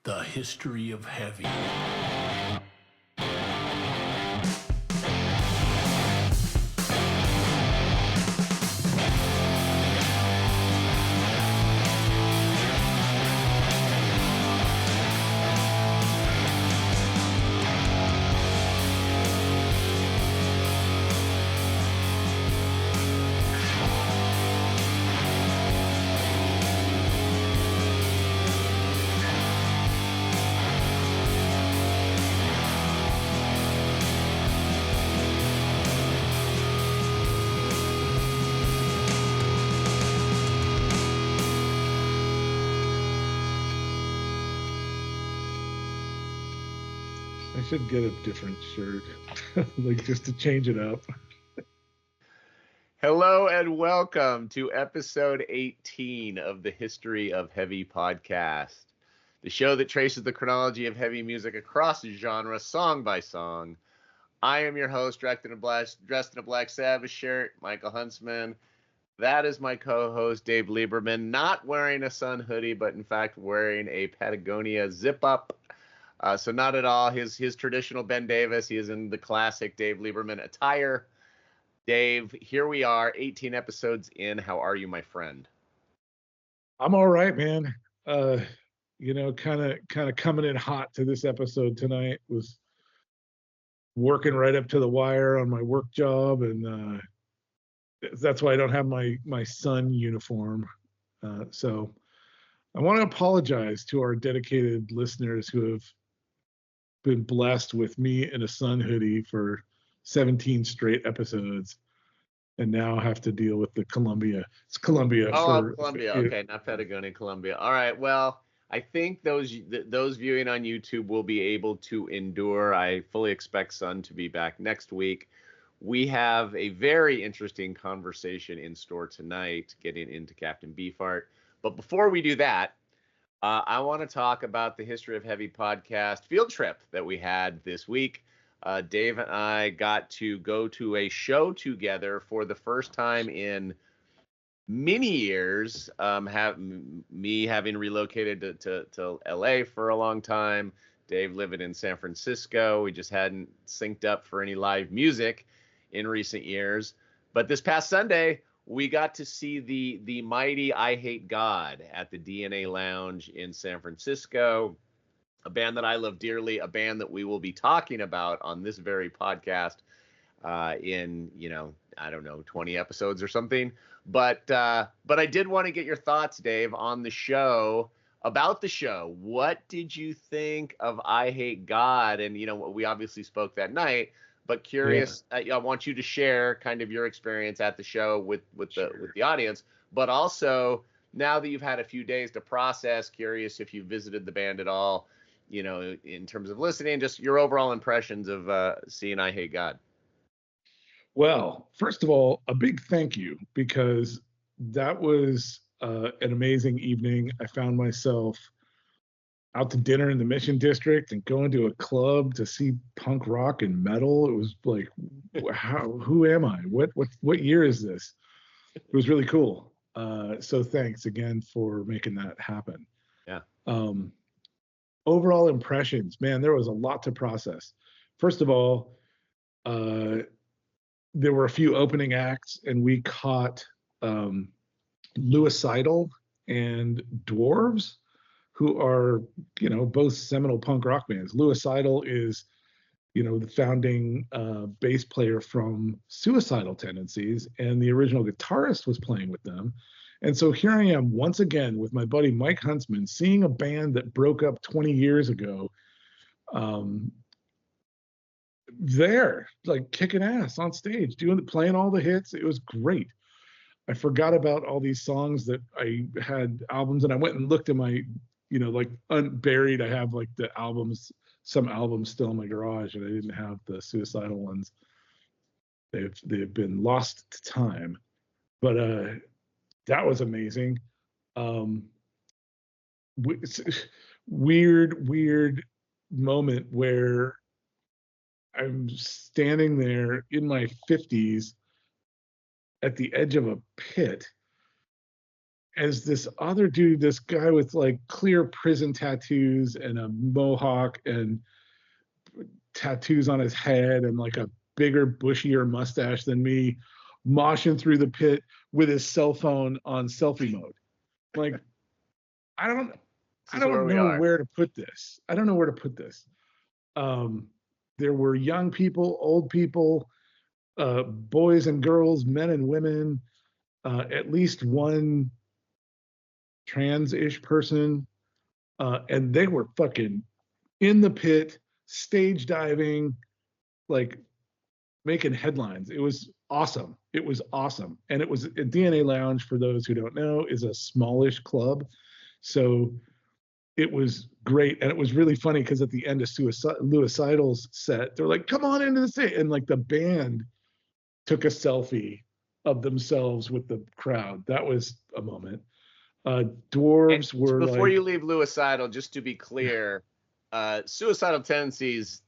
The history of heavy. I should get a different shirt, like just to change it up. Hello and welcome to episode 18 of the History of Heavy podcast, the show that traces the chronology of heavy music across genres, song by song. I am your host, dressed in a Black Sabbath shirt, Michael Huntsman. That is my co-host, Dave Lieberman, not wearing a sun hoodie, but in fact wearing a Patagonia zip-up. So not at all his traditional Ben Davis. He is in the classic Dave Lieberman attire. Dave, here we are, 18 episodes in. How are you, my friend? I'm all right, man. Kind of coming in hot to this episode tonight. Was working right up to the wire on my work job, and that's why I don't have my sun uniform. So I want to apologize to our dedicated listeners who have been blessed with me in a sun hoodie for 17 straight episodes, and now have to deal with the Columbia. It's Columbia. Columbia. Okay, not Patagonia, Columbia. All right. Well, I think those viewing on YouTube will be able to endure. I fully expect Sun to be back next week. We have a very interesting conversation in store tonight, getting into Captain Beefheart. But before we do that, I want to talk about the History of Heavy podcast field trip that we had this week. Dave and I got to go to a show together for the first time in many years. Me having relocated to LA for a long time, Dave living in San Francisco. We just hadn't synced up for any live music in recent years. But this past Sunday, we got to see the mighty I Hate God at the DNA Lounge in San Francisco, a band that I love dearly, a band that we will be talking about on this very podcast in, 20 episodes or something. But I did want to get your thoughts, Dave, on the show, about the show. What did you think of I Hate God? And, we obviously spoke that night. But curious, yeah. I want you to share kind of your experience at the show with the audience, but also now that you've had a few days to process, curious if you visited the band at all, in terms of listening, just your overall impressions of seeing I Hate God. Well, first of all, a big thank you, because that was an amazing evening. I found myself out to dinner in the Mission District and going to a club to see punk rock and metal. It was like, who am I? What year is this? It was really cool. So thanks again for making that happen. Yeah. Overall impressions, man, there was a lot to process. First of all, there were a few opening acts, and we caught Suicidal and Dwarves, who are, both seminal punk rock bands. Suicidal is, the founding bass player from Suicidal Tendencies, and the original guitarist was playing with them. And so here I am once again with my buddy Mike Huntsman, seeing a band that broke up 20 years ago, there, like kicking ass on stage, playing all the hits. It was great. I forgot about all these songs that I had albums, and I went and looked at my, like unburied. I have like the albums, some albums still in my garage, and I didn't have the Suicidal ones. They've been lost to time, but that was amazing. Weird moment where I'm standing there in my 50s at the edge of a pit, as this other dude, this guy with like clear prison tattoos and a mohawk and tattoos on his head and like a bigger, bushier mustache than me, moshing through the pit with his cell phone on selfie mode. Like, I don't know where to put this. I don't know where to put this. There were young people, old people, boys and girls, men and women, at least one trans-ish person, and they were fucking in the pit, stage diving, like making headlines. It was awesome. It was awesome. And it was a DNA Lounge, for those who don't know, is a smallish club. So it was great. And it was really funny because at the end of Suicidal's set, they're like, come on into the stage. And like the band took a selfie of themselves with the crowd. That was a moment. Dwarves were before like, you leave Suicidal, just to be clear, Suicidal Tendencies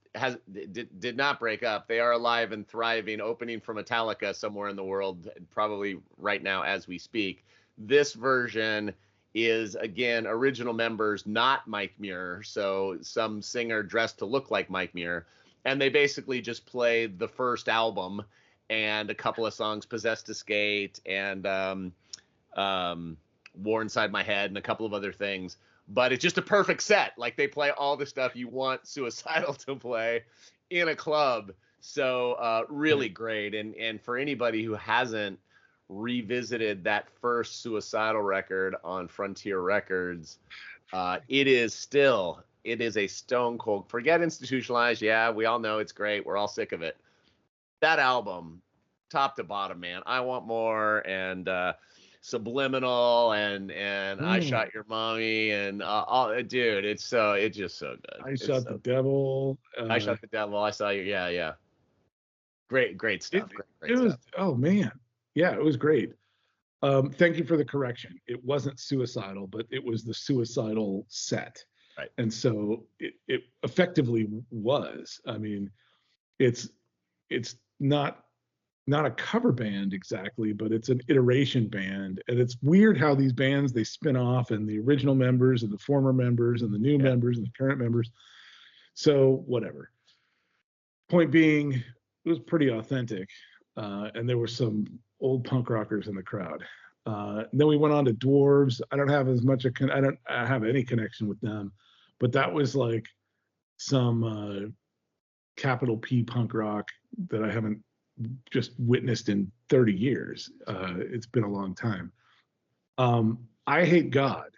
did not break up. They are alive and thriving, opening for Metallica somewhere in the world, probably right now as we speak. This version is, again, original members, not Mike Muir. So some singer dressed to look like Mike Muir. And they basically just play the first album and a couple of songs, Possessed to Skate and War Inside My Head and a couple of other things. But it's just a perfect set. Like, they play all the stuff you want Suicidal to play in a club. So really great. And for anybody who hasn't revisited that first Suicidal record on Frontier Records, it is a stone cold, forget Institutionalized. Yeah, we all know it's great. We're all sick of it. That album, top to bottom, man. I Want More and Subliminal and I Shot Your Mommy and dude, it's just so good. I Shot the Devil. I Shot the Devil. I Saw You. Yeah. Great stuff. Great it was stuff. Oh man, yeah, it was great. Thank you for the correction. It wasn't Suicidal, but it was the Suicidal set. Right. And so it effectively was. I mean, it's not a cover band exactly, but it's an iteration band. And it's weird how these bands, they spin off, and the original members and the former members and the new members and the current members. So whatever. Point being, it was pretty authentic. And there were some old punk rockers in the crowd. Then we went on to Dwarves. I don't have as much I don't have any connection with them, but that was like some capital P punk rock that I haven't just witnessed in 30 years. It's been a long time. I Hate God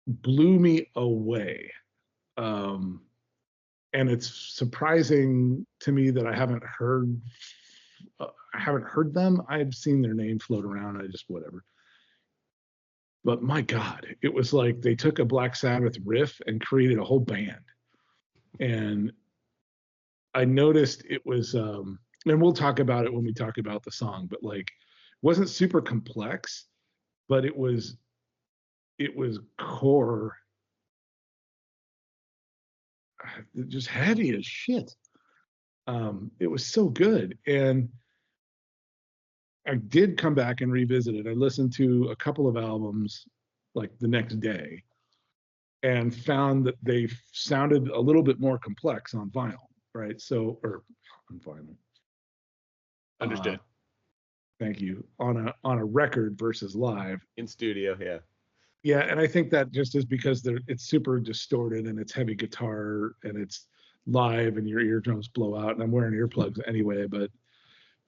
blew me away. And it's surprising to me that I haven't heard them. I've seen their name float around. I just whatever. But my God, it was like they took a Black Sabbath riff and created a whole band. And I noticed it was, and we'll talk about it when we talk about the song, but like, it wasn't super complex, but it was core, just heavy as shit. It was so good. And I did come back and revisit it. I listened to a couple of albums like the next day and found that they sounded a little bit more complex on vinyl, right? So, or on vinyl. Understood. Thank you. On a record versus live. In studio, yeah. Yeah, and I think that just is because it's super distorted and it's heavy guitar and it's live and your eardrums blow out. And I'm wearing earplugs anyway, but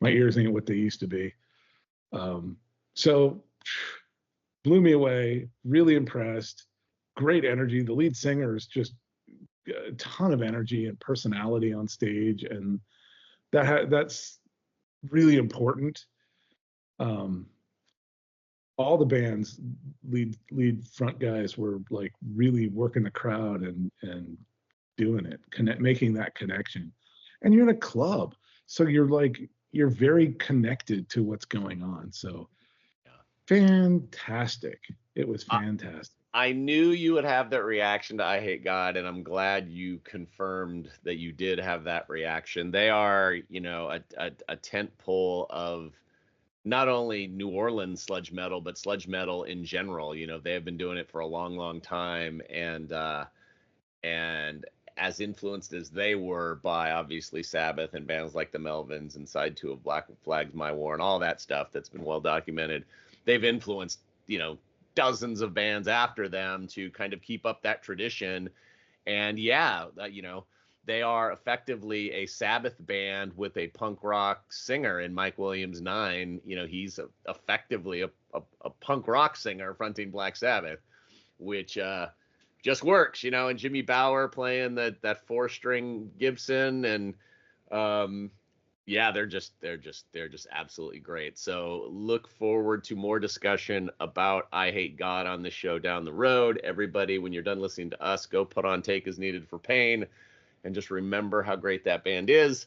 my ears ain't what they used to be. So blew me away, really impressed, great energy. The lead singer is just a ton of energy and personality on stage, and that's really important. All the band's lead front guys were like really working the crowd and doing it, making that connection. And you're in a club, so you're very connected to what's going on. So fantastic. It was fantastic. I knew you would have that reaction to I Hate God, and I'm glad you confirmed that you did have that reaction. They are, a tent pole of not only New Orleans sludge metal, but sludge metal in general. You know, they have been doing it for a long, long time, and as influenced as they were by obviously Sabbath and bands like the Melvins and Side 2 of Black Flag's My War and all that stuff that's been well documented, they've influenced, you know, dozens of bands after them to kind of keep up that tradition. And yeah, you know, they are effectively a Sabbath band with a punk rock singer in Mike Williams 9. You know, he's effectively a punk rock singer fronting Black Sabbath, which just works, you know. And Jimmy Bower playing that 4-string Gibson, and yeah, they're just absolutely great. So look forward to more discussion about I Hate God on the show down the road. Everybody, when you're done listening to us, go put on Take Is Needed for Pain, and just remember how great that band is.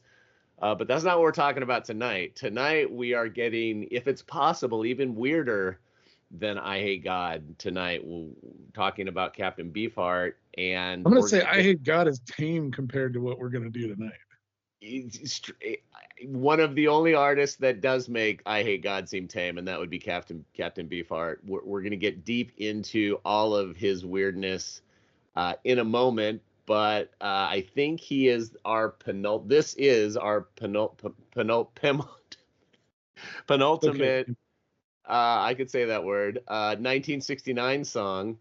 But that's not what we're talking about tonight. Tonight we are getting, if it's possible, even weirder than I Hate God. Tonight we're talking about Captain Beefheart, and I'm gonna say I Hate God is tame compared to what we're gonna do tonight. One of the only artists that does make I Hate God seem tame, and that would be Captain Beefheart. We're going to get deep into all of his weirdness in a moment, but I think he is our this is our penultimate. Okay. I could say that word. 1969 song.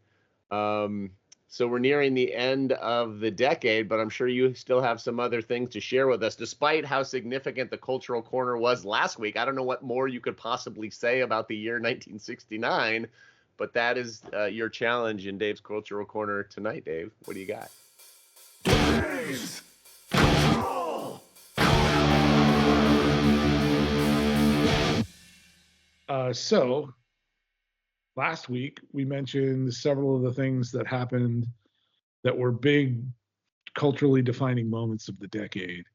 So we're nearing the end of the decade, but I'm sure you still have some other things to share with us, despite how significant the Cultural Corner was last week. I don't know what more you could possibly say about the year 1969, but that is your challenge in Dave's Cultural Corner tonight. Dave, what do you got? Dave's Cultural. So last week we mentioned several of the things that happened that were big culturally defining moments of the decade.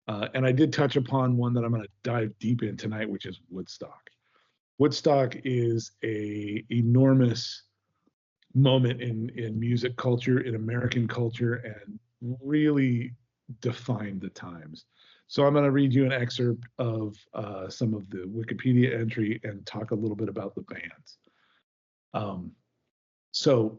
And I did touch upon one that I'm going to dive deep in tonight, which is Woodstock. Woodstock is a enormous moment in music culture, in American culture, and really defined the times. So I'm going to read you an excerpt of some of the Wikipedia entry and talk a little bit about the bands. So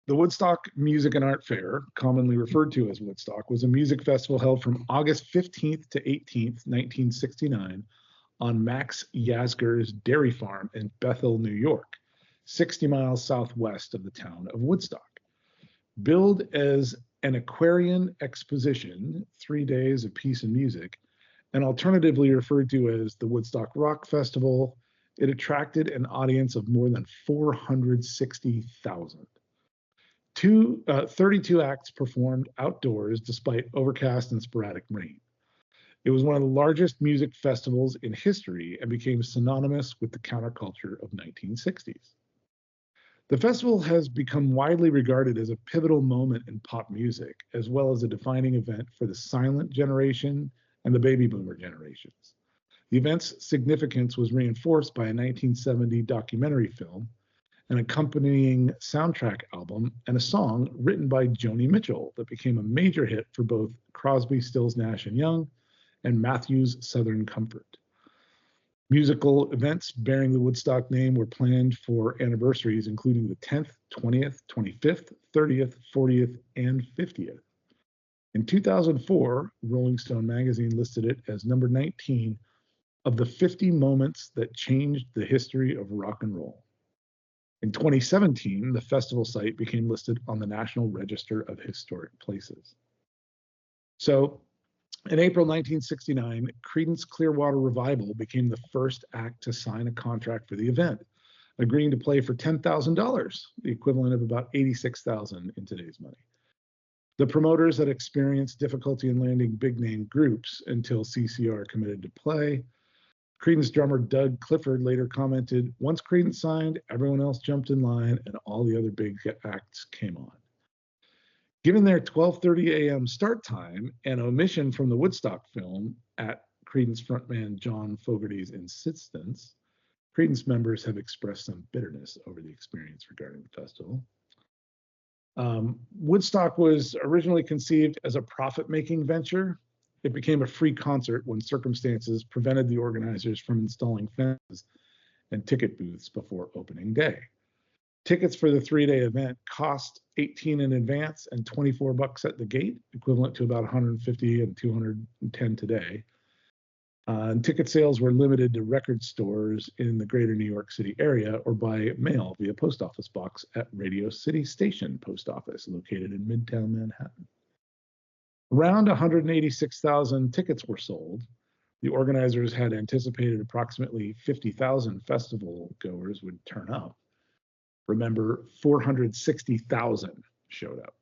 the Woodstock Music and Art Fair, commonly referred to as Woodstock, was a music festival held from August 15th to 18th, 1969, on Max Yasgur's dairy farm in Bethel, New York, 60 miles southwest of the town of Woodstock. Billed as an Aquarian exposition, 3 days of peace and music, and alternatively referred to as the Woodstock Rock Festival, it attracted an audience of more than 460,000. 32 acts performed outdoors despite overcast and sporadic rain. It was one of the largest music festivals in history and became synonymous with the counterculture of 1960s. The festival has become widely regarded as a pivotal moment in pop music, as well as a defining event for the silent generation and the baby boomer generations. The event's significance was reinforced by a 1970 documentary film, an accompanying soundtrack album, and a song written by Joni Mitchell that became a major hit for both Crosby, Stills, Nash & Young and Matthews Southern Comfort. Musical events bearing the Woodstock name were planned for anniversaries, including the 10th, 20th, 25th, 30th, 40th, and 50th. In 2004, Rolling Stone magazine listed it as number 19 of the 50 moments that changed the history of rock and roll. In 2017, the festival site became listed on the National Register of Historic Places. So, in April 1969, Creedence Clearwater Revival became the first act to sign a contract for the event, agreeing to play for $10,000, the equivalent of about $86,000 in today's money. The promoters had experienced difficulty in landing big-name groups until CCR committed to play. Creedence drummer Doug Clifford later commented, "Once Creedence signed, everyone else jumped in line and all the other big acts came on." Given their 12:30 a.m. start time and omission from the Woodstock film at Creedence frontman John Fogerty's insistence, Creedence members have expressed some bitterness over the experience regarding the festival. Woodstock was originally conceived as a profit-making venture. It became a free concert when circumstances prevented the organizers from installing fences and ticket booths before opening day. Tickets for the 3-day event cost $18 in advance and $24 at the gate, equivalent to about $150 and $210 today. And ticket sales were limited to record stores in the greater New York City area or by mail via post office box at Radio City Station Post Office, located in Midtown Manhattan. Around 186,000 tickets were sold. The organizers had anticipated approximately 50,000 festival goers would turn up. Remember, 460,000 showed up.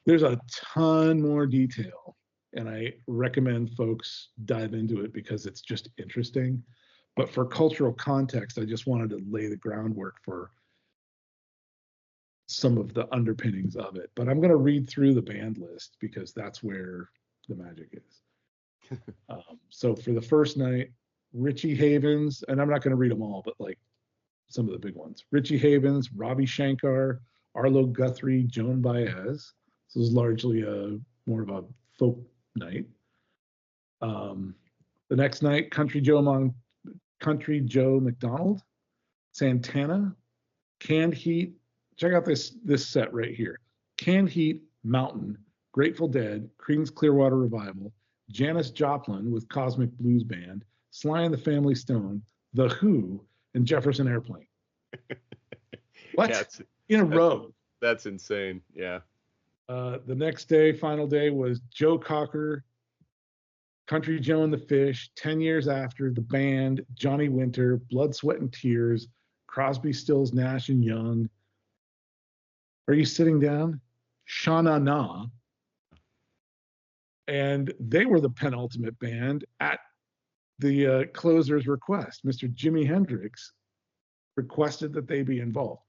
There's a ton more detail, and I recommend folks dive into it because it's just interesting. But for cultural context, I just wanted to lay the groundwork for some of the underpinnings of it. But I'm going to read through the band list because that's where the magic is. So for the first night, Richie Havens, and I'm not going to read them all, but like some of the big ones. Richie Havens, Ravi Shankar, Arlo Guthrie, Joan Baez. This was largely more of a folk night. The next night, Country Joe McDonald, Santana, Canned Heat. Check out this set right here. Canned Heat, Mountain, Grateful Dead, Creedence Clearwater Revival, Janis Joplin with Cosmic Blues Band, Sly and the Family Stone, The Who, and Jefferson Airplane. What? Yeah, in a row. That's insane. Yeah. The next day, final day, was Joe Cocker, Country Joe and the Fish, 10 Years After, The Band, Johnny Winter, Blood, Sweat, and Tears, Crosby, Stills, Nash and Young. Are you sitting down? Shana Na. And they were the penultimate band at the closer's request. Mr. Jimi Hendrix requested that they be involved.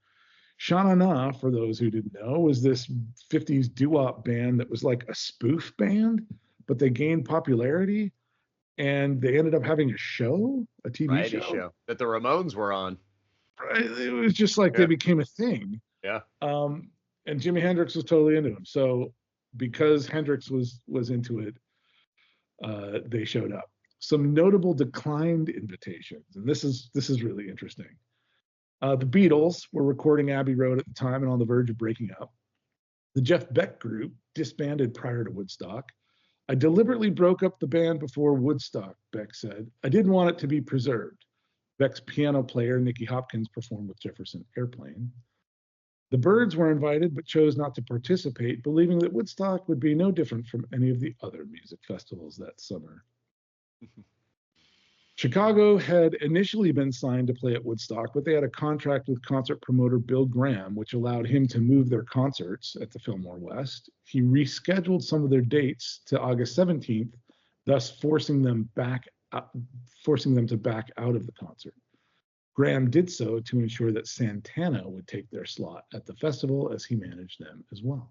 Shana Na, for those who didn't know, was this 50s doo-wop band that was like a spoof band, but they gained popularity and they ended up having a show, a TV show that the Ramones were on. It was just like they became a thing. Yeah. And Jimi Hendrix was totally into them. So because Hendrix was into it, they showed up. Some notable declined invitations, and this is really interesting. The Beatles were recording Abbey Road at the time and on the verge of breaking up. The Jeff Beck Group disbanded prior to Woodstock. I deliberately broke up the band before Woodstock, Beck said. I didn't want it to be preserved. Beck's piano player, Nicky Hopkins, performed with Jefferson Airplane. The Byrds were invited but chose not to participate, believing that Woodstock would be no different from any of the other music festivals that summer. Chicago had initially been signed to play at Woodstock, but they had a contract with concert promoter Bill Graham, which allowed him to move their concerts at the Fillmore West. He rescheduled some of their dates to August 17th, thus forcing them to back out of the concert. Graham did so to ensure that Santana would take their slot at the festival, as he managed them as well.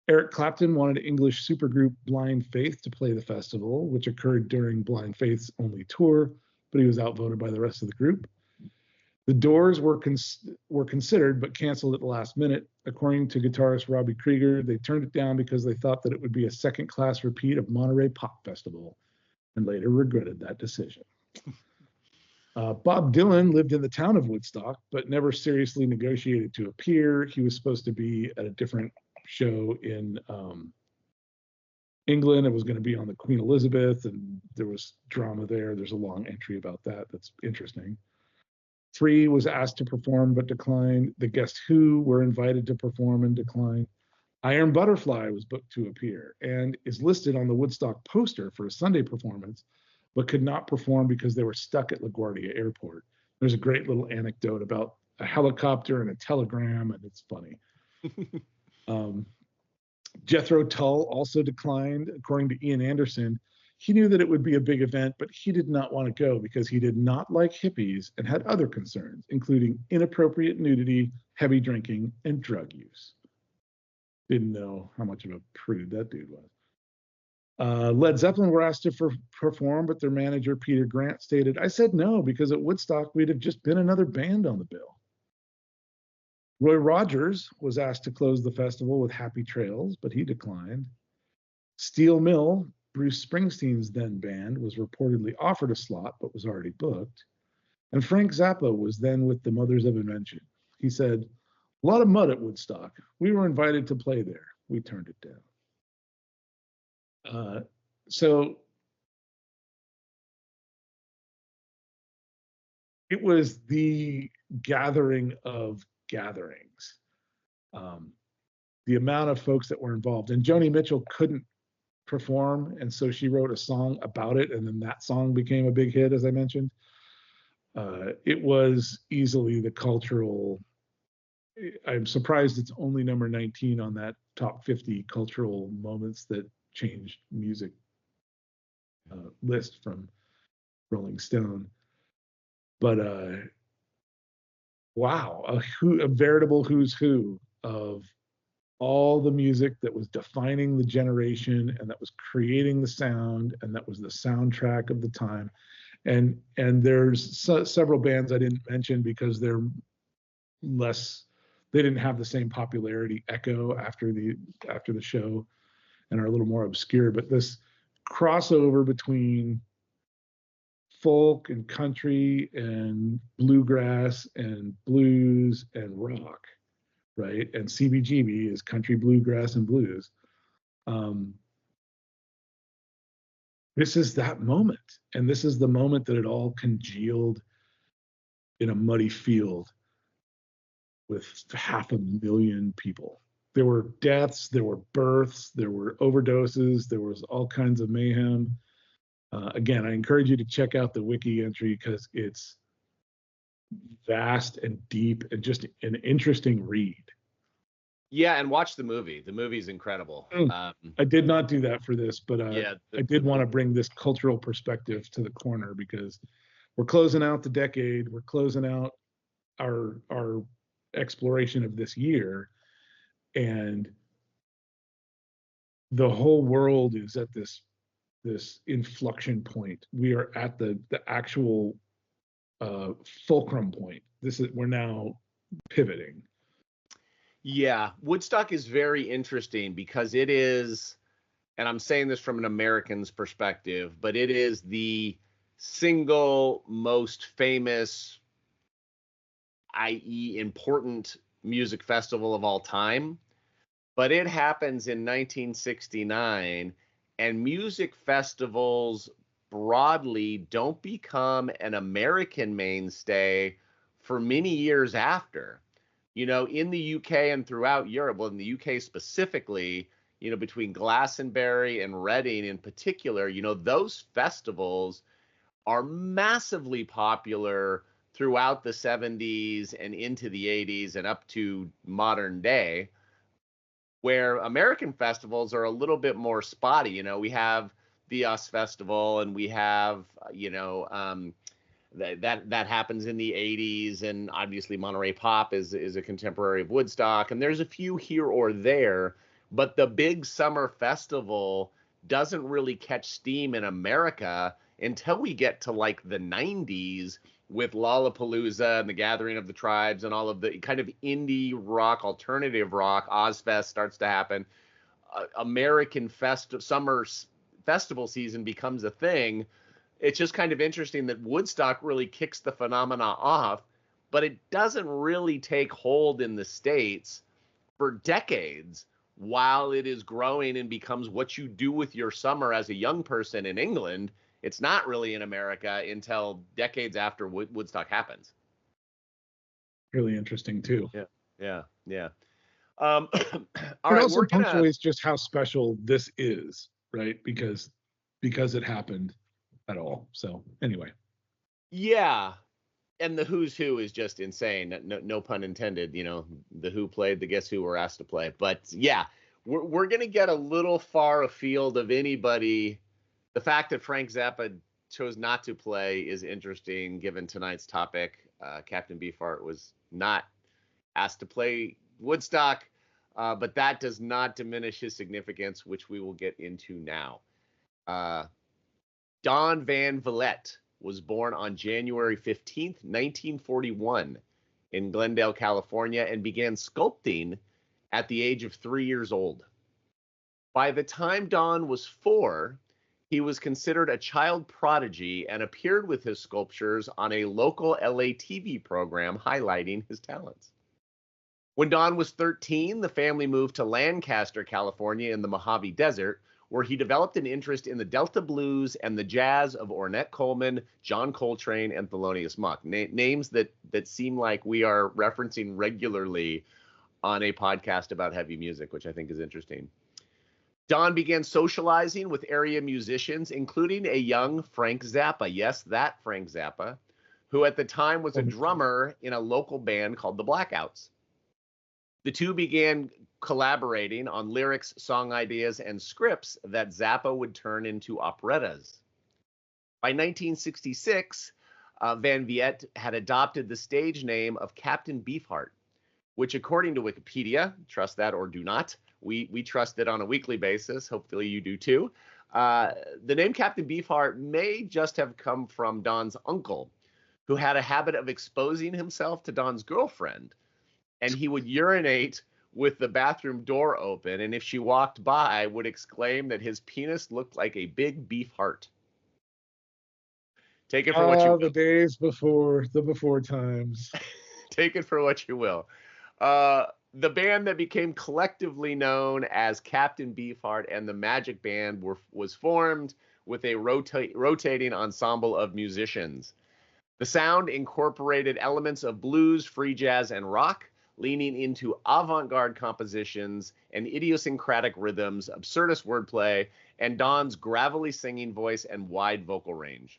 Eric Clapton wanted English supergroup Blind Faith to play the festival, which occurred during Blind Faith's only tour, but he was outvoted by the rest of the group. The Doors were considered, but canceled at the last minute. According to guitarist Robbie Krieger, they turned it down because they thought that it would be a second-class repeat of Monterey Pop Festival, and later regretted that decision. Bob Dylan lived in the town of Woodstock, but never seriously negotiated to appear. He was supposed to be at a different show in England. It was going to be on the Queen Elizabeth, and there was drama there. There's a long entry about that that's interesting. Free was asked to perform but declined. The Guess Who were invited to perform and declined. Iron Butterfly was booked to appear and is listed on the Woodstock poster for a Sunday performance, but could not perform because they were stuck at LaGuardia Airport. There's a great little anecdote about a helicopter and a telegram, and it's funny. Jethro Tull also declined. According to Ian Anderson, he knew that it would be a big event, but he did not want to go because he did not like hippies and had other concerns, including inappropriate nudity, heavy drinking, and drug use. Didn't know how much of a prude that dude was. Led Zeppelin were asked to perform, but their manager, Peter Grant, stated, "I said no because at Woodstock, we'd have just been another band on the bill." Roy Rogers was asked to close the festival with Happy Trails, but he declined. Steel Mill Bruce Springsteen's then band was reportedly offered a slot but was already booked. And Frank Zappa was then with the Mothers of Invention. He said, "A lot of mud at Woodstock. We were invited to play there. We turned it down." So it was the gathering of gatherings. The amount of folks that were involved. And Joni Mitchell couldn't perform, and so she wrote a song about it, and then that song became a big hit, as I mentioned. It was easily the cultural. I'm surprised it's only number 19 on that top 50 cultural moments that changed music list from Rolling Stone. But wow, a veritable who's who of all the music that was defining the generation and that was creating the sound and that was the soundtrack of the time. And there's several bands I didn't mention because they didn't have the same popularity. Echo after the show and are a little more obscure, but this crossover between folk and country and bluegrass and blues and rock, right? And CBGB is country, bluegrass, and blues. This is that moment. And this is the moment that it all congealed in a muddy field with 500,000 people. There were deaths, there were births, there were overdoses, there was all kinds of mayhem. Again, I encourage you to check out the wiki entry because it's vast and deep and just an interesting read. Yeah, and watch the movie. The movie's incredible. I did not do that for this, but yeah, I did want to bring this cultural perspective to the corner because we're closing out the decade. We're closing out our exploration of this year, and the whole world is at this inflection point. We are at the actual fulcrum point. We're now pivoting. Yeah, Woodstock is very interesting because it is, and I'm saying this from an American's perspective, but it is the single most famous, i.e. important music festival of all time. But it happens in 1969, and music festivals broadly don't become an American mainstay for many years after. You know, in the UK and throughout Europe, well, in the UK specifically, you know, between Glastonbury and Reading in particular, you know, those festivals are massively popular throughout the 70s and into the 80s and up to modern day, where American festivals are a little bit more spotty. You know, we have the US Festival and we have, you know, that happens in the 80s, and obviously Monterey Pop is a contemporary of Woodstock, and there's a few here or there, but the big summer festival doesn't really catch steam in America until we get to like the 90s with Lollapalooza and the Gathering of the Tribes and all of the kind of indie rock, alternative rock. Ozfest starts to happen. American summer festival season becomes a thing. It's just kind of interesting that Woodstock really kicks the phenomena off, but it doesn't really take hold in the States for decades while it is growing and becomes what you do with your summer as a young person in England. It's not really in America until decades after Woodstock happens. Really interesting too. Yeah. All right, also punctuates just how special this is, right? Because it happened at all. So anyway. Yeah. And the who's who is just insane. No pun intended. You know, the Who played, the Guess Who were asked to play. But yeah, we're going to get a little far afield of anybody. The fact that Frank Zappa chose not to play is interesting given tonight's topic. Captain Beefheart was not asked to play Woodstock, but that does not diminish his significance, which we will get into now. Don Van Vliet was born on January 15th, 1941 in Glendale, California, and began sculpting at the age of 3 years old. By the time Don was 4, He was considered a child prodigy and appeared with his sculptures on a local LA TV program highlighting his talents. When Don was 13, the family moved to Lancaster, California in the Mojave Desert, where he developed an interest in the Delta blues and the jazz of Ornette Coleman, John Coltrane, and Thelonious Monk, names that seem like we are referencing regularly on a podcast about heavy music, which I think is interesting. Don began socializing with area musicians, including a young Frank Zappa. Yes, that Frank Zappa, who at the time was a drummer in a local band called the Blackouts. The two began collaborating on lyrics, song ideas, and scripts that Zappa would turn into operettas. By 1966, Van Viet had adopted the stage name of Captain Beefheart, which, according to Wikipedia, trust that or do not, we trust it on a weekly basis. Hopefully you do too. The name Captain Beefheart may just have come from Don's uncle, who had a habit of exposing himself to Don's girlfriend, and he would urinate with the bathroom door open, and if she walked by, would exclaim that his penis looked like a big beef heart. Take it for what you will. The days before times. Take it for what you will. The band that became collectively known as Captain Beefheart and the Magic Band was formed with a rotating ensemble of musicians. The sound incorporated elements of blues, free jazz, and rock, leaning into avant-garde compositions and idiosyncratic rhythms, absurdist wordplay, and Don's gravelly singing voice and wide vocal range.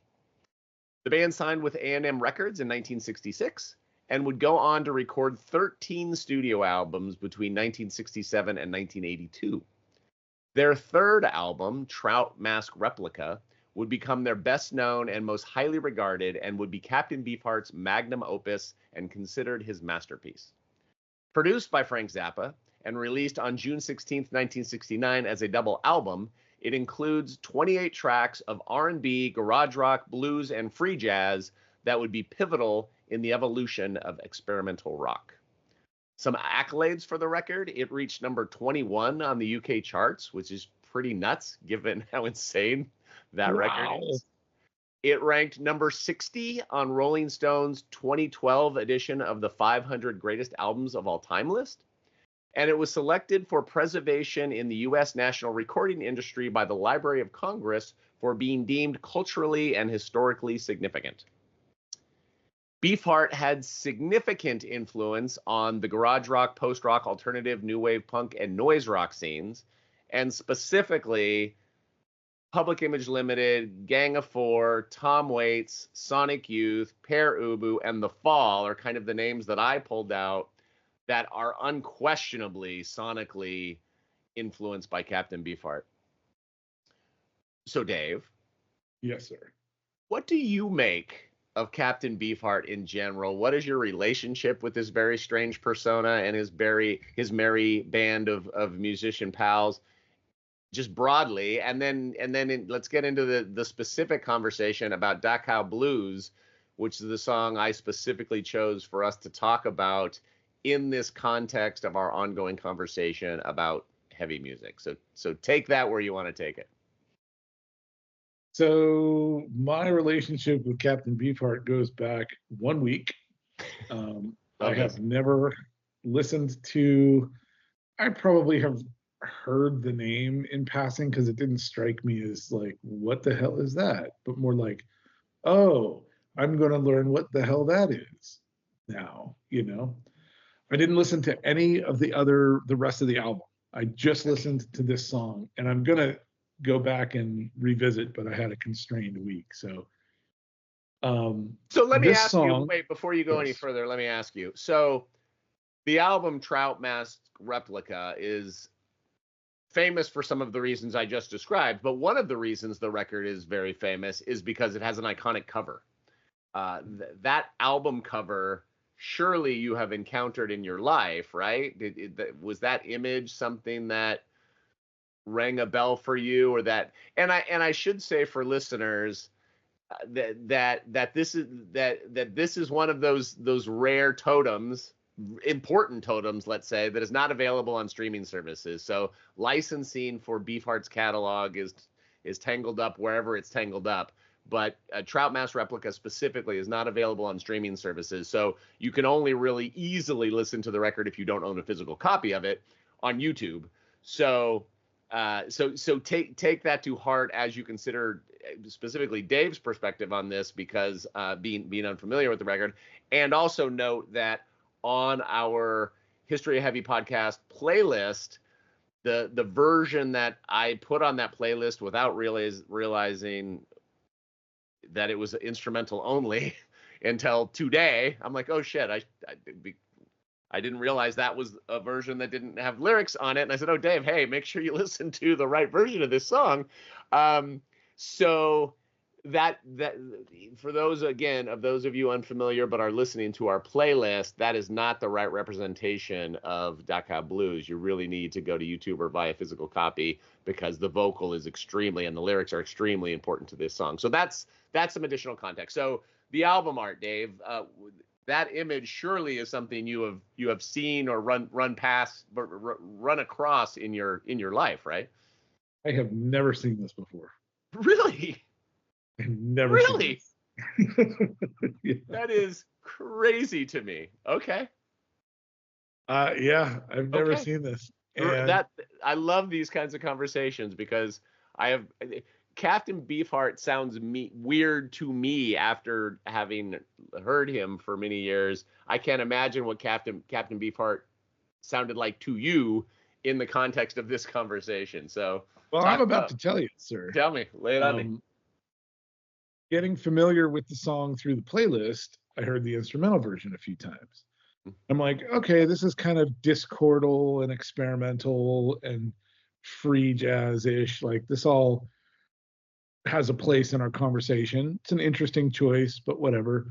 The band signed with A&M Records in 1966 and would go on to record 13 studio albums between 1967 and 1982. Their third album, Trout Mask Replica, would become their best known and most highly regarded and would be Captain Beefheart's magnum opus and considered his masterpiece. Produced by Frank Zappa and released on June 16, 1969 as a double album, it includes 28 tracks of R&B, garage rock, blues, and free jazz that would be pivotal in the evolution of experimental rock. Some accolades for the record: it reached number 21 on the UK charts, which is pretty nuts given how insane that record is. It ranked number 60 on Rolling Stone's 2012 edition of the 500 Greatest Albums of All Time list. And it was selected for preservation in the U.S. national recording industry by the Library of Congress for being deemed culturally and historically significant. Beefheart had significant influence on the garage rock, post-rock, alternative, new wave, punk, and noise rock scenes, and specifically Public Image Limited, Gang of Four, Tom Waits, Sonic Youth, Pere Ubu, and The Fall are kind of the names that I pulled out that are unquestionably sonically influenced by Captain Beefheart. So, Dave. Yes, sir. What do you make of Captain Beefheart in general? What is your relationship with this very strange persona and his merry band of musician pals, just broadly? And then let's get into the specific conversation about Dachau Blues, which is the song I specifically chose for us to talk about in this context of our ongoing conversation about heavy music. So take that where you want to take it. So my relationship with Captain Beefheart goes back 1 week. I have never listened to, I probably have heard the name in passing because it didn't strike me as like, what the hell is that? But more like, oh, I'm going to learn what the hell that is now, you know? I didn't listen to any of the rest of the album. I just listened to this song, and I'm going to go back and revisit, but I had a constrained week. So let me ask you, wait, before you go any further, let me ask you. So the album Trout Mask Replica is famous for some of the reasons I just described, but one of the reasons the record is very famous is because it has an iconic cover. That album cover, surely you have encountered in your life, right? Was that image something that rang a bell for you, or that? And I should say for listeners that this is one of those rare totems, important totems, let's say, that is not available on streaming services. So licensing for Beefheart's catalog is tangled up wherever it's tangled up. But Trout Mask Replica specifically is not available on streaming services, so you can only really easily listen to the record if you don't own a physical copy of it on YouTube. So take that to heart as you consider specifically Dave's perspective on this, because being unfamiliar with the record, and also note that on our History of Heavy podcast playlist, the version that I put on that playlist without realizing that it was instrumental only until today, I'm like, oh shit, I didn't realize that was a version that didn't have lyrics on it. And I said, oh, Dave, hey, make sure you listen to the right version of this song. So that for those, again, of those of you unfamiliar but are listening to our playlist, that is not the right representation of Dachau Blues. You really need to go to YouTube or buy a physical copy, because the vocal is extremely, and the lyrics are extremely important to this song. So that's some additional context. So the album art, Dave, that image surely is something you have seen or run across in your life, right? I have never seen this before. Really? I've never really? Seen this. Yeah. That is crazy to me. Okay. Yeah, I've never seen this. And That I love these kinds of conversations, because Captain Beefheart sounds weird to me after having heard him for many years. I can't imagine what Captain Beefheart sounded like to you in the context of this conversation. So, well, I'm about to tell you, sir. Tell me, lay it on me. Getting familiar with the song through the playlist, I heard the instrumental version a few times. I'm like, okay, this is kind of discordal and experimental and free jazz-ish. Like, this all has a place in our conversation. It's an interesting choice, but whatever.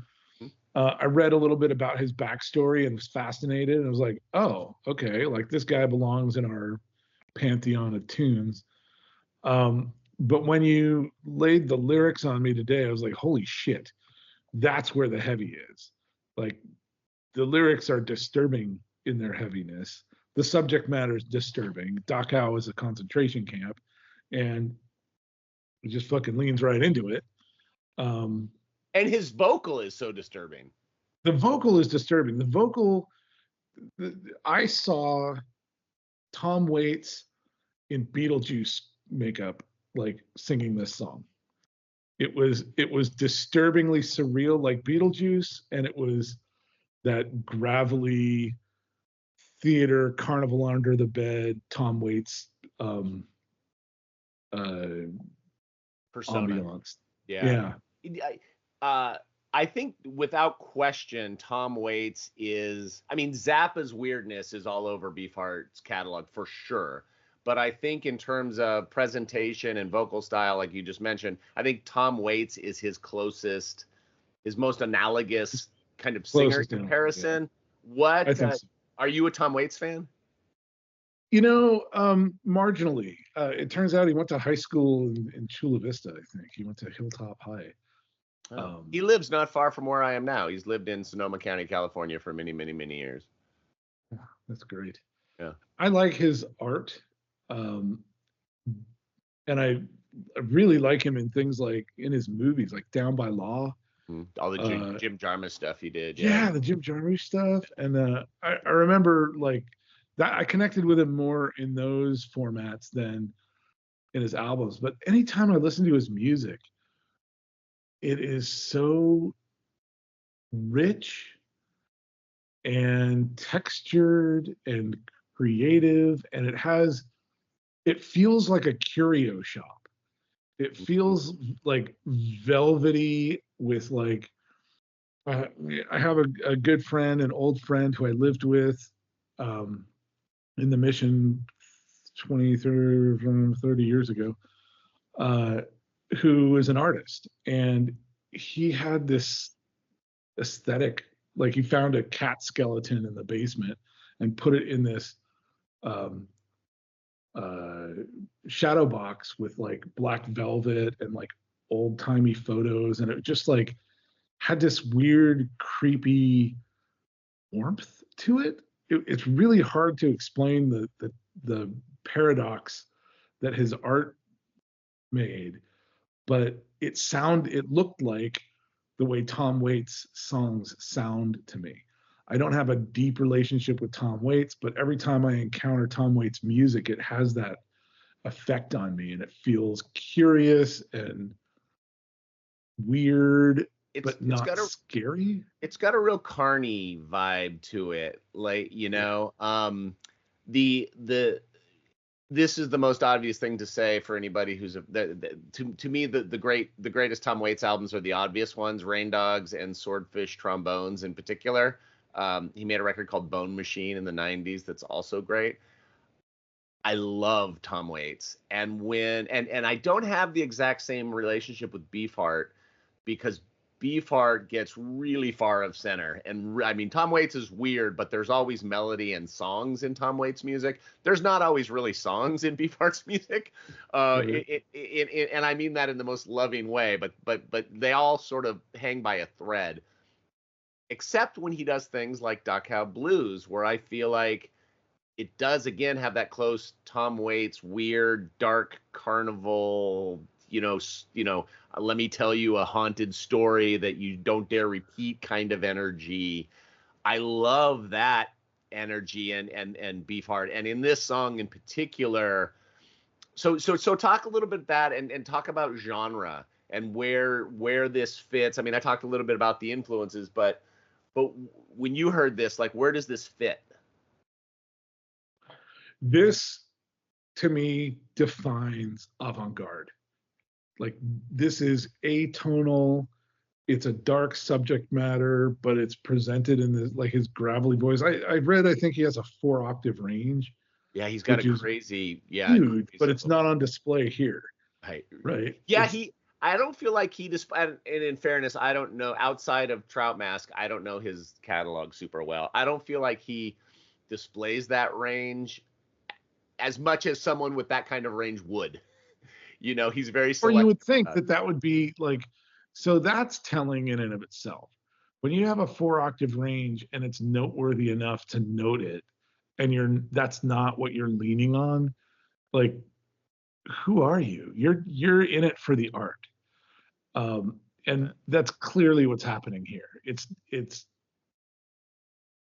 I read a little bit about his backstory and was fascinated. And I was like, oh, okay, like this guy belongs in our pantheon of tunes. But when you laid the lyrics on me today, I was like, holy shit, that's where the heavy is. Like, the lyrics are disturbing in their heaviness. The subject matter is disturbing. Dachau is a concentration camp, and it just fucking leans right into it. And his vocal is so disturbing. The vocal is disturbing. The vocal, I saw Tom Waits in Beetlejuice makeup, like singing this song. It was disturbingly surreal, like Beetlejuice, and it was that gravelly theater, Carnival Under the Bed, Tom Waits persona. Ambiance. Yeah. I think without question, Tom Waits is, I mean, Zappa's weirdness is all over Beefheart's catalog for sure. But I think in terms of presentation and vocal style, like you just mentioned, I think Tom Waits is his most analogous kind of singer comparison. Yeah. What so. Are you a Tom Waits fan? You know, marginally. It turns out he went to high school in Chula Vista, I think. He went to Hilltop High. He lives not far from where I am now. He's lived in Sonoma County, California for many, many, many years. Yeah, that's great. Yeah. I like his art. And I really like him in things like in his movies, like Down by Law. All the Jim Jarmusch stuff he did. Yeah, the Jim Jarmusch stuff. And I remember like that I connected with him more in those formats than in his albums. But anytime I listen to his music, it is so rich and textured and creative, and it feels like a curio shop. It feels like velvety with like, I have a good friend, an old friend who I lived with in the Mission 30 years ago, who is an artist, and he had this aesthetic, like he found a cat skeleton in the basement and put it in this shadow box with like black velvet and like old timey photos, and it just like had this weird creepy warmth to it. It's really hard to explain the paradox that his art made, but it looked like the way Tom Waits songs sound to me. I don't have a deep relationship with Tom Waits, but every time I encounter Tom Waits music, it has that effect on me, and it feels curious and weird, but not scary. It's got a real Carney vibe to it. Like, the this is the most obvious thing to say for anybody who's to me the greatest Tom Waits albums are the obvious ones, Rain Dogs and Swordfish Trombones in particular. He made a record called Bone Machine in the 90s that's also great. I love Tom Waits, and I don't have the exact same relationship with Beefheart, because Beefheart gets really far of center. And I mean, Tom Waits is weird, but there's always melody and songs in Tom Waits music. There's not always really songs in Beefheart's music. And I mean that in the most loving way, but they all sort of hang by a thread, except when he does things like Dachau Blues, where I feel like it does again have that close Tom Waits weird dark carnival, let me tell you a haunted story that you don't dare repeat kind of energy. I love that energy and Beefheart, and in this song in particular. So talk a little bit about that, and talk about genre and where this fits. I mean, I talked a little bit about the influences, but when you heard this, like, where does this fit? This, to me, defines avant-garde. Like, this is atonal. It's a dark subject matter, but it's presented in this, like, his gravelly voice. I read, I think he has a 4-octave range. Yeah, he's got a crazy, huge, but it's not on display here. Right. Yeah, I don't feel like and in fairness, I don't know, outside of Trout Mask, I don't know his catalog super well. I don't feel like he displays that range as much as someone with that kind of range would. He's very selective. Or you would think that would be like, so that's telling in and of itself. When you have a 4-octave range and it's noteworthy enough to note it, and that's not what you're leaning on, like, who are you? You're in it for the art. And that's clearly what's happening here.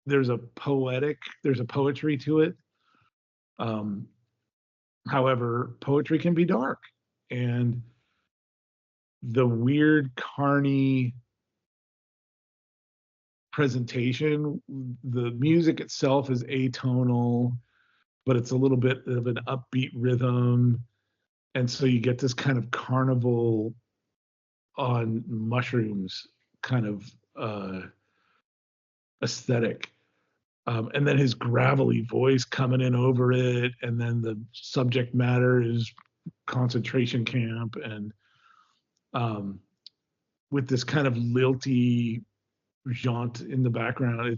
There's a poetry to it. However, poetry can be dark, and the weird carny presentation, the music itself is atonal, but it's a little bit of an upbeat rhythm, and so you get this kind of carnival on mushrooms kind of aesthetic. And then his gravelly voice coming in over it, and then the subject matter is concentration camp, and with this kind of lilty jaunt in the background,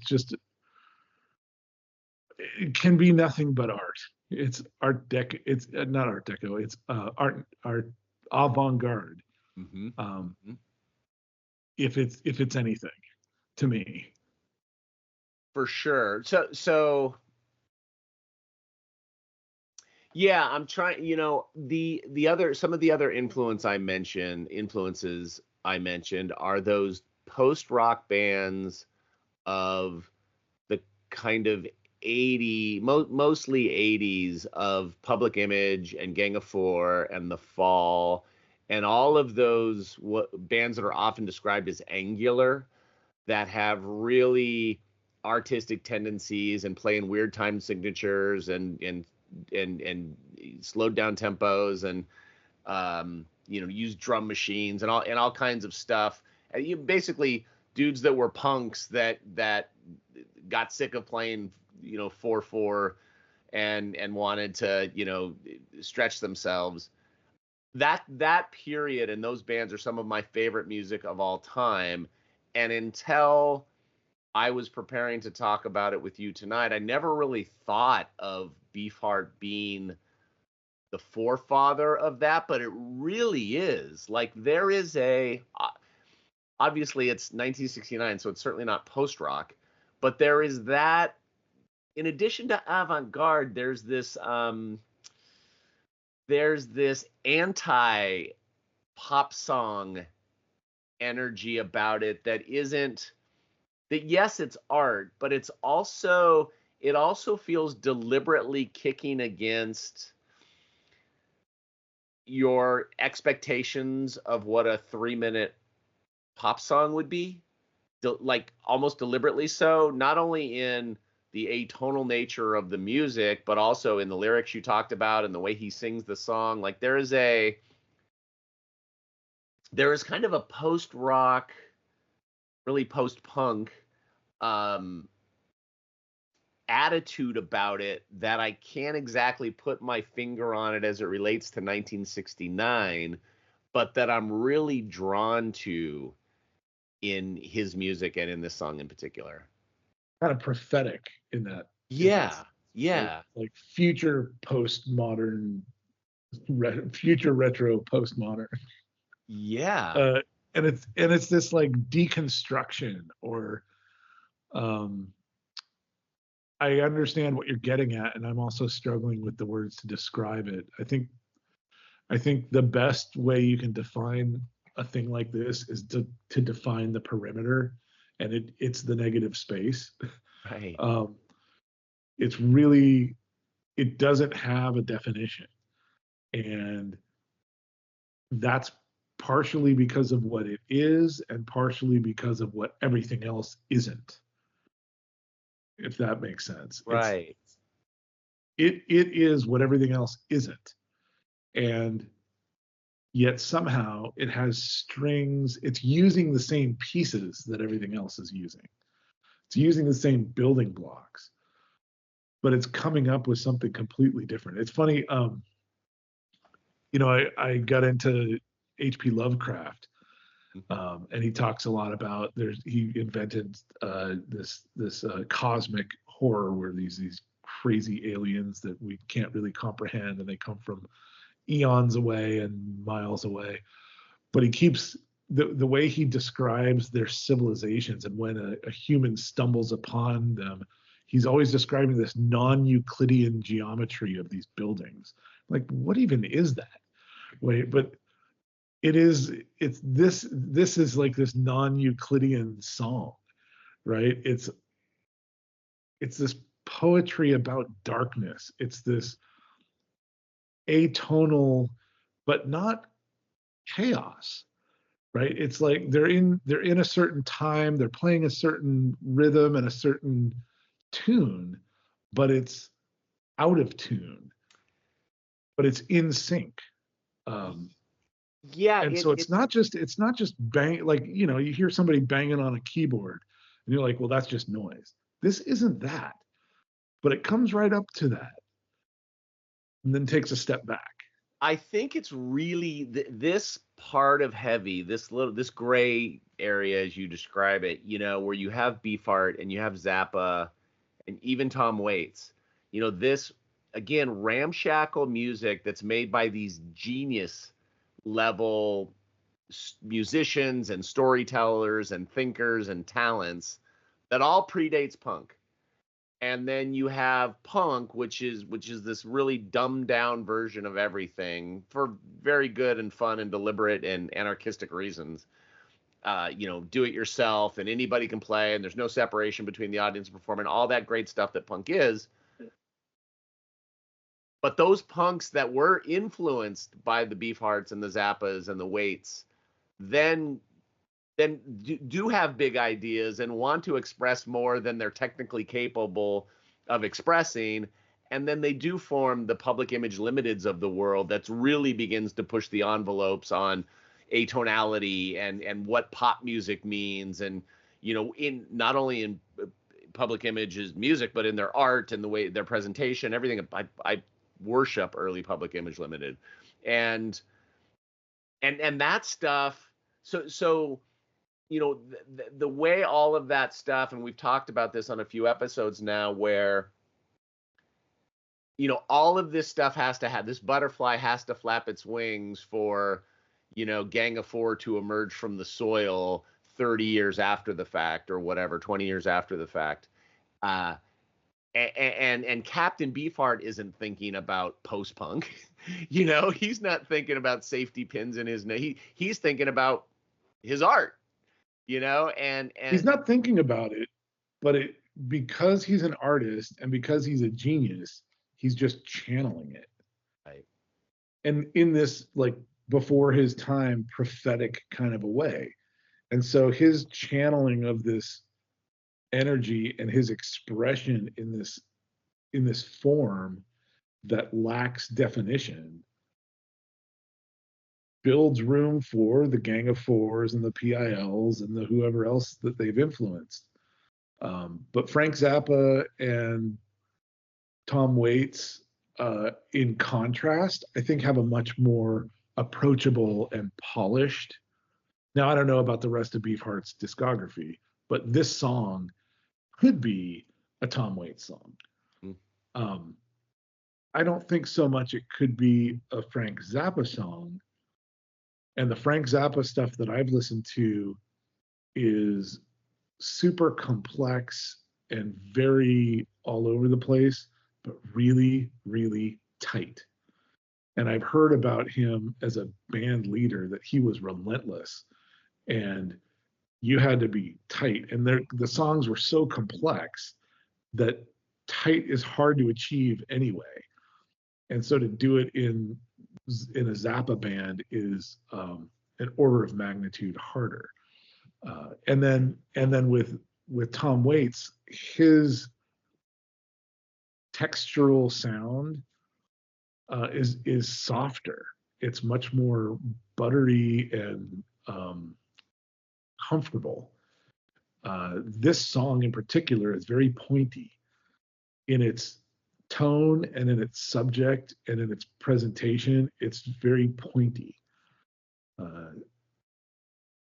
it can be nothing but art. It's art deco. It's not art deco. It's art avant-garde. Mm-hmm. If it's anything, to me. For sure. So yeah, I'm trying, some of the other influences I mentioned are those post-rock bands of the kind of mostly 80s, of Public Image and Gang of Four and The Fall, and all of those bands that are often described as angular, that have really artistic tendencies and play in weird time signatures and slowed down tempos, and use drum machines and all kinds of stuff. And basically dudes that were punks that got sick of playing 4/4 and wanted to stretch themselves. That period and those bands are some of my favorite music of all time. And until I was preparing to talk about it with you tonight, I never really thought of Beefheart being the forefather of that, but it really is. Like, there is obviously it's 1969, so it's certainly not post-rock, but there is that, in addition to avant-garde, there's this there's this anti pop song energy about it that isn't, that yes, it's art, but it also feels deliberately kicking against your expectations of what a 3-minute pop song would be, like almost deliberately so, not only in the atonal nature of the music, but also in the lyrics you talked about and the way he sings the song. Like there is kind of a post-rock, really post-punk um, attitude about it that I can't exactly put my finger on it as it relates to 1969, but that I'm really drawn to in his music and in this song in particular. Kind of prophetic in that. Yeah, yeah, like future postmodern, future retro postmodern. yeah. And it's this like deconstruction, or I understand what you're getting at, and I'm also struggling with the words to describe it. I think the best way you can define a thing like this is to define the perimeter, and it's the negative space. Right. Um, it's really, it doesn't have a definition, and that's partially because of what it is, and partially because of what everything else isn't. If that makes sense, Right. it is what everything else isn't, and yet somehow it has strings. It's using the same pieces that everything else is using. It's using the same building blocks, but it's coming up with something completely different. It's funny. I got into H.P. Lovecraft, and he talks a lot about he invented this cosmic horror where these crazy aliens that we can't really comprehend, and they come from eons away and miles away. But he keeps the way he describes their civilizations, and when a human stumbles upon them, he's always describing this non-Euclidean geometry of these buildings. Like, what even is that? Wait, but it's this is like this non-Euclidean song, right? It's this poetry about darkness. It's this atonal, but not chaos, right? It's like they're in a certain time, they're playing a certain rhythm and a certain tune, but it's out of tune, but it's in sync. Um, Yeah, and so it's not just bang, like, you hear somebody banging on a keyboard and you're like, well, that's just noise. This isn't that, but it comes right up to that and then takes a step back. I think it's really this part of heavy, this gray area as you describe it, where you have Beefheart and you have Zappa and even Tom Waits. This again ramshackle music that's made by these genius level musicians and storytellers and thinkers and talents that all predates punk. And then you have punk, which is this really dumbed down version of everything for very good and fun and deliberate and anarchistic reasons. Do it yourself and anybody can play and there's no separation between the audience and performer and all that great stuff that punk is. But those punks that were influenced by the Beefhearts and the Zappas and the Waits then do have big ideas and want to express more than they're technically capable of expressing. And then they do form the Public Image Limiteds of the world that really begins to push the envelopes on atonality and what pop music means. And, in not only in Public Image's music, but in their art and the way their presentation, everything. I worship early Public Image Limited. And that stuff. So the way all of that stuff, and we've talked about this on a few episodes now, where all of this stuff this butterfly has to flap its wings for Gang of Four to emerge from the soil 30 years after the fact or whatever, 20 years after the fact. and Captain Beefheart isn't thinking about post punk. He's not thinking about safety pins in his. He's thinking about his art. And He's not thinking about it, but because he's an artist and because he's a genius, he's just channeling it. right. And in this, like, before his time, prophetic kind of a way. And so his channeling of this energy and his expression in this form that lacks definition builds room for the Gang of Fours and the PILs and the whoever else that they've influenced. But Frank Zappa and Tom Waits, in contrast, I think have a much more approachable and polished. Now, I don't know about the rest of Beefheart's discography, but this song could be a Tom Waits song. Mm. I don't think so much it could be a Frank Zappa song. And the Frank Zappa stuff that I've listened to is super complex and very all over the place, but really, really tight. And I've heard about him as a band leader that he was relentless and you had to be tight. And the songs were so complex that tight is hard to achieve anyway. And so to do it in a Zappa band is an order of magnitude harder. And then with Tom Waits, his textural sound is softer. It's much more buttery and comfortable. This song in particular is very pointy in its tone and in its subject and in its presentation. It's very pointy.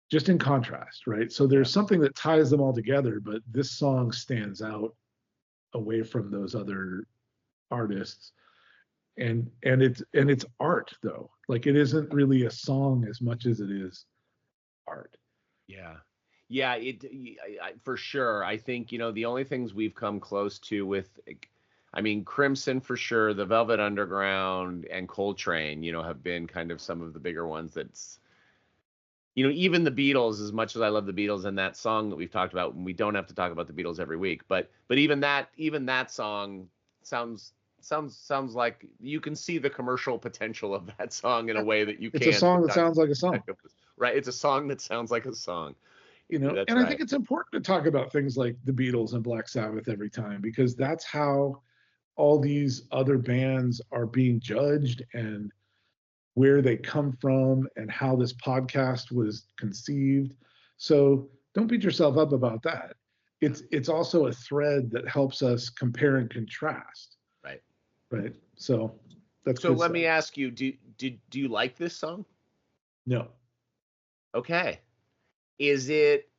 Just in contrast, right? So there's something that ties them all together, but this song stands out away from those other artists. And it's art though. Like it isn't really a song as much as it is art. Yeah, for sure. I think the only things we've come close to with, I mean, Crimson for sure, the Velvet Underground, and Coltrane, have been kind of some of the bigger ones. That's even the Beatles, as much as I love the Beatles and that song that we've talked about, and we don't have to talk about the Beatles every week, but even that song sounds like you can see the commercial potential of that song in a way that you can't. It's a song that sounds like a song. Right. It's a song that sounds like a song. That's right. I think it's important to talk about things like the Beatles and Black Sabbath every time, because that's how all these other bands are being judged and where they come from and how this podcast was conceived. So don't beat yourself up about that. It's also a thread that helps us compare and contrast. Right. So that's so. Let me ask you: do you like this song? No. Okay. Is it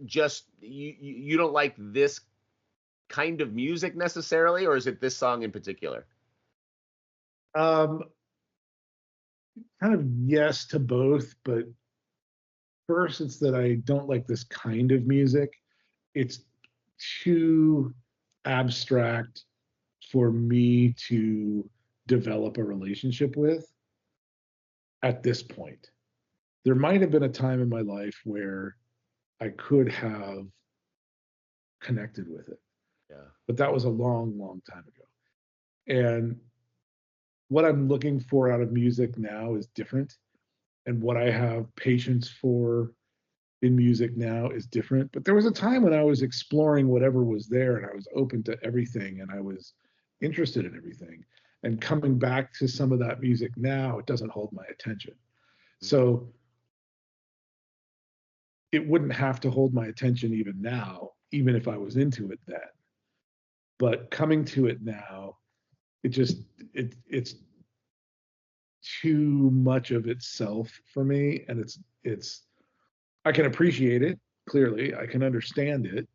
just you don't like this kind of music necessarily, or is it this song in particular? Kind of yes to both, but first it's that I don't like this kind of music. It's too abstract for me to develop a relationship with at this point. There might have been a time in my life where I could have connected with it. Yeah. But that was a long, long time ago. And what I'm looking for out of music now is different. And what I have patience for in music now is different. But there was a time when I was exploring whatever was there and I was open to everything and I was interested in everything. And coming back to some of that music now, it doesn't hold my attention. So it wouldn't have to hold my attention even now, even if I was into it then. But coming to it now, it's too much of itself for me, and it's I can appreciate it clearly. I can understand it.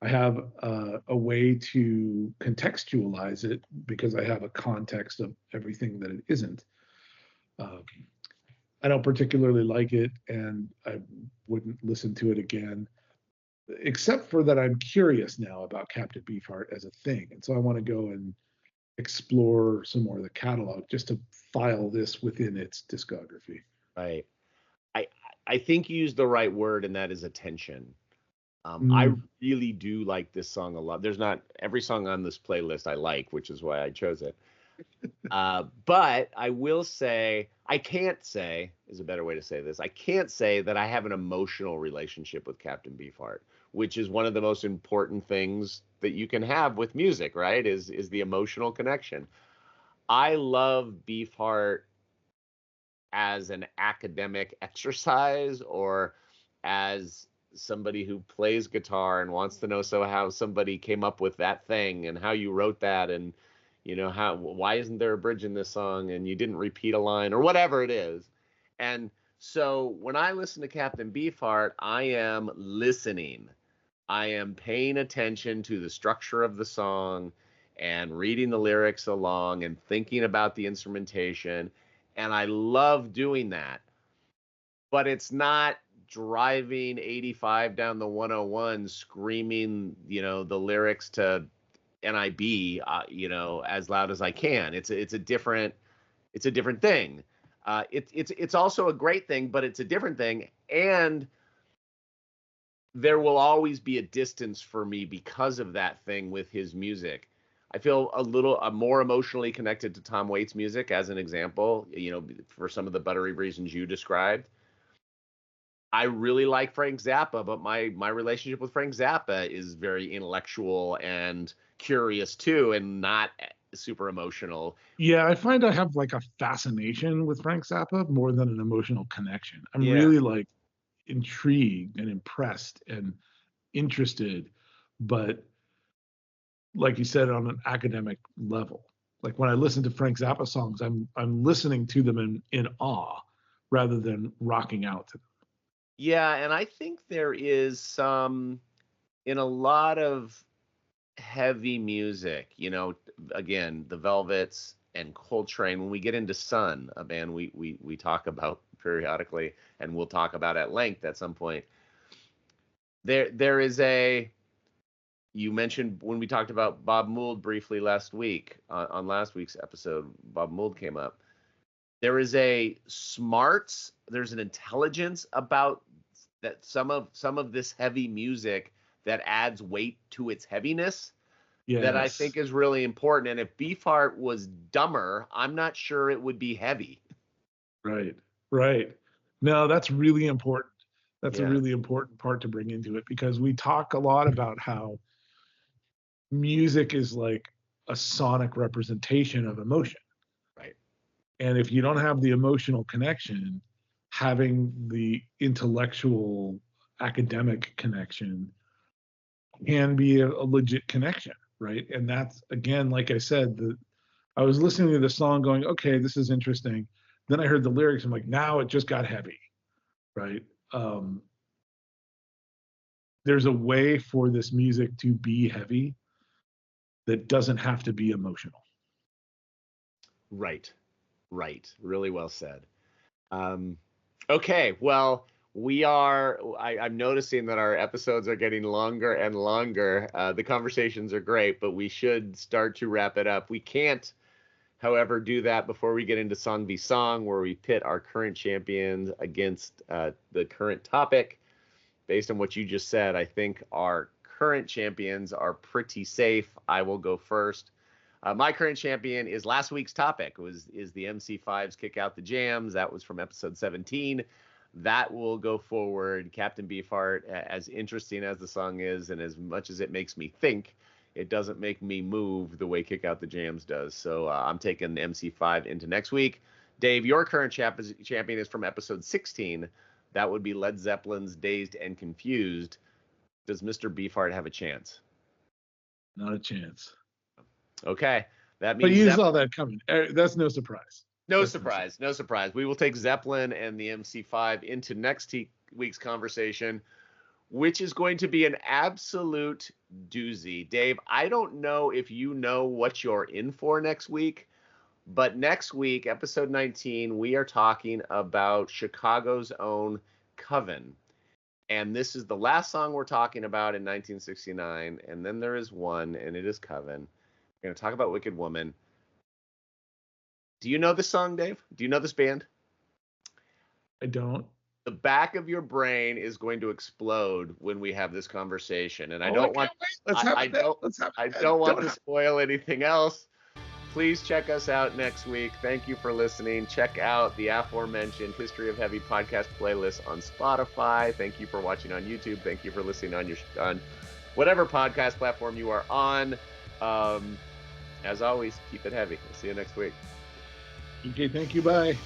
I have a way to contextualize it because I have a context of everything that it isn't. I don't particularly like it, and I wouldn't listen to it again. except for that I'm curious now about Captain Beefheart as a thing. And so I want to go and explore some more of the catalog just to file this within its discography. Right. I I think you used the right word, and that is attention. I Mm. really do like this song a lot. There's not every song on this playlist I like, which is why I chose it. But I will say, I can't say is a better way to say this. I can't say that I have an emotional relationship with Captain Beefheart, which is one of the most important things that you can have with music, right? Is the emotional connection. I love Beefheart as an academic exercise or as somebody who plays guitar and wants to know so how somebody came up with that thing and how you wrote that and how why isn't there a bridge in this song and you didn't repeat a line or whatever it is. And so when I listen to Captain Beefheart, I am listening. I am paying attention to the structure of the song and reading the lyrics along and thinking about the instrumentation. And I love doing that. But it's not driving 85 down the 101 screaming, the lyrics to NIB, as loud as I can. It's a different thing. It's also a great thing, but it's a different thing. And there will always be a distance for me because of that thing with his music. I feel a little more emotionally connected to Tom Waits' music, as an example, for some of the buttery reasons you described. I really like Frank Zappa, but my relationship with Frank Zappa is very intellectual and curious too, and not super emotional. Yeah, I find I have like a fascination with Frank Zappa more than an emotional connection. I'm Yeah. really like intrigued and impressed and interested, but like you said, on an academic level. Like when I listen to Frank Zappa songs, I'm listening to them in awe rather than rocking out to them. Yeah, and I think there is some in a lot of heavy music, again, the Velvets and Coltrane, when we get into Sun, a band we talk about periodically and we'll talk about at length at some point. There is a You mentioned when we talked about Bob Mould briefly last week on last week's episode, Bob Mould came up. There's an intelligence about that some of this heavy music that adds weight to its heaviness that I Yes, think is really important. And if Beefheart was dumber, I'm not sure it would be heavy. right, right. No, that's really important. That's a Yeah, really important part to bring into it because we talk a lot about how music is like a sonic representation of emotion. right. And if you don't have the emotional connection, having the intellectual academic connection can be a legit connection, right? And that's again, like I said, I was listening to the song going, okay, this is interesting. Then I heard the lyrics. I'm like, now it just got heavy, right? Um, there's a way for this music to be heavy that doesn't have to be emotional. Right. Right. Really well said. Um, okay. Well, I'm noticing that our episodes are getting longer and longer. The conversations are great, but we should start to wrap it up. We can't, however, do that before we get into Song v Song, where we pit our current champions against the current topic. Based on what you just said, I think our current champions are pretty safe. I will go first. My current champion is last week's topic. Is the MC5's Kick Out the Jams. That was from episode 17. That will go forward. Captain Beefheart, as interesting as the song is, and as much as it makes me think, it doesn't make me move the way Kick Out the Jams does. So I'm taking the MC5 into next week. Dave, your current champion is from episode 16. That would be Led Zeppelin's Dazed and Confused. Does Mr. Beefheart have a chance? Not a chance. Okay. That But means you saw that coming. That's no surprise. No That's no surprise. No surprise. We will take Zeppelin and the MC5 into next week's conversation, which is going to be an absolute doozy. Dave, I don't know if you know what you're in for next week, but next week, episode 19, we are talking about Chicago's own Coven. And this is the last song we're talking about in 1969. And then there is one, and it is Coven. We're going to talk about Wicked Woman. Do you know this song, Dave? Do you know this band? I don't. The back of your brain is going to explode when we have this conversation. And I Oh, don't I want can't wait. Let's have I it then. don't Let's have I it then. don't want to Don't- spoil anything else. Please check us out next week. Thank you for listening. Check out the aforementioned History of Heavy podcast playlist on Spotify. Thank you for watching on YouTube. Thank you for listening on whatever podcast platform you are on. As always, keep it heavy. We'll see you next week. Okay, thank you. Bye.